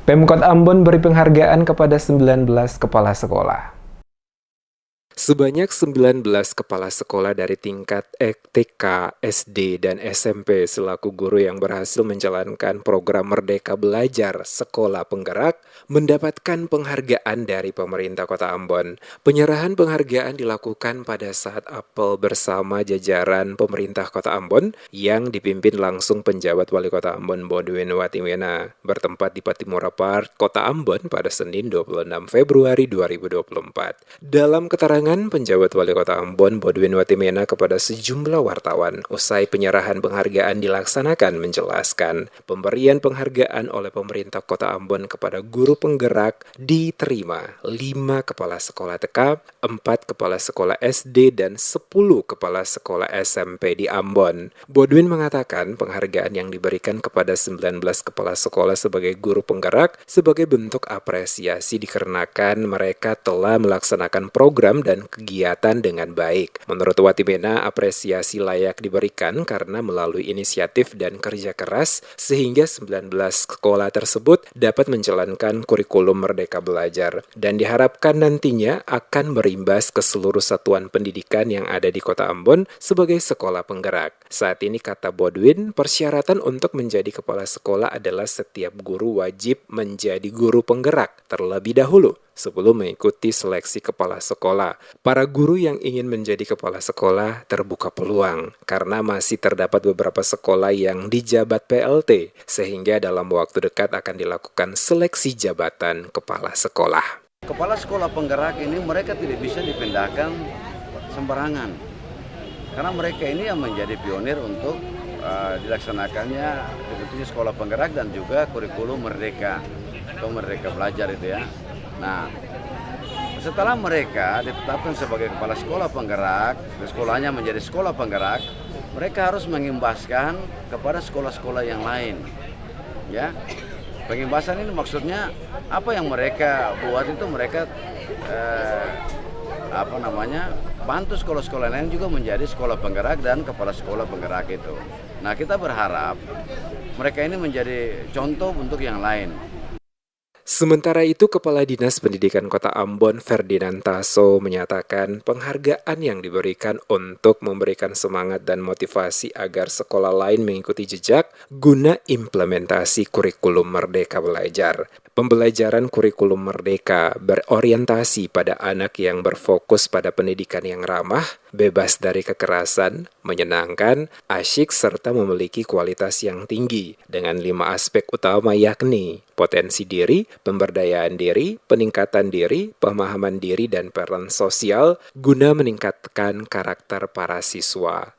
Pemkot Ambon beri penghargaan kepada 19 kepala sekolah. Sebanyak 19 kepala sekolah dari tingkat TK, SD, dan SMP selaku guru yang berhasil menjalankan program Merdeka Belajar Sekolah Penggerak mendapatkan penghargaan dari pemerintah Kota Ambon. Penyerahan penghargaan dilakukan pada saat apel bersama jajaran pemerintah Kota Ambon yang dipimpin langsung penjabat Wali Kota Ambon Bodwin Watimena bertempat di Patimura Park, Kota Ambon pada Senin 26 Februari 2024. Dalam keterangan penjabat Wali Kota Ambon Bodwin Watimena kepada sejumlah wartawan usai penyerahan penghargaan dilaksanakan menjelaskan pemberian penghargaan oleh pemerintah Kota Ambon kepada guru penggerak diterima 5 kepala sekolah TK, 4 kepala sekolah SD, dan 10 kepala sekolah SMP di Ambon. Bodwin mengatakan penghargaan yang diberikan kepada 19 kepala sekolah sebagai guru penggerak sebagai bentuk apresiasi dikarenakan mereka telah melaksanakan program dan kegiatan dengan baik. Menurut Watimena, apresiasi layak diberikan karena melalui inisiatif dan kerja keras sehingga 19 sekolah tersebut dapat menjalankan kurikulum Merdeka Belajar dan diharapkan nantinya akan berimbas ke seluruh satuan pendidikan yang ada di Kota Ambon sebagai sekolah penggerak. Saat ini, kata Bodwin, persyaratan untuk menjadi kepala sekolah adalah setiap guru wajib menjadi guru penggerak terlebih dahulu sebelum mengikuti seleksi kepala sekolah. Para guru yang ingin menjadi kepala sekolah terbuka peluang karena masih terdapat beberapa sekolah yang dijabat PLT sehingga dalam waktu dekat akan dilakukan seleksi jabatan kepala sekolah. Kepala sekolah penggerak ini mereka tidak bisa dipindahkan sembarangan karena mereka ini yang menjadi pionir untuk dilaksanakannya dibentuknya sekolah penggerak dan juga kurikulum Merdeka atau Merdeka Belajar itu ya. Nah, setelah mereka ditetapkan sebagai kepala sekolah penggerak, sekolahnya menjadi sekolah penggerak, mereka harus mengimbaskan kepada sekolah-sekolah yang lain. Ya, pengimbasan ini maksudnya apa yang mereka buat itu mereka bantu sekolah-sekolah lain juga menjadi sekolah penggerak dan kepala sekolah penggerak itu. Nah, kita berharap mereka ini menjadi contoh untuk yang lain. Sementara itu, Kepala Dinas Pendidikan Kota Ambon Ferdinand Taso menyatakan penghargaan yang diberikan untuk memberikan semangat dan motivasi agar sekolah lain mengikuti jejak guna implementasi kurikulum Merdeka Belajar. Pembelajaran kurikulum Merdeka berorientasi pada anak yang berfokus pada pendidikan yang ramah, bebas dari kekerasan, menyenangkan, asyik, serta memiliki kualitas yang tinggi dengan 5 aspek utama yakni potensi diri, pemberdayaan diri, peningkatan diri, pemahaman diri, dan peran sosial guna meningkatkan karakter para siswa.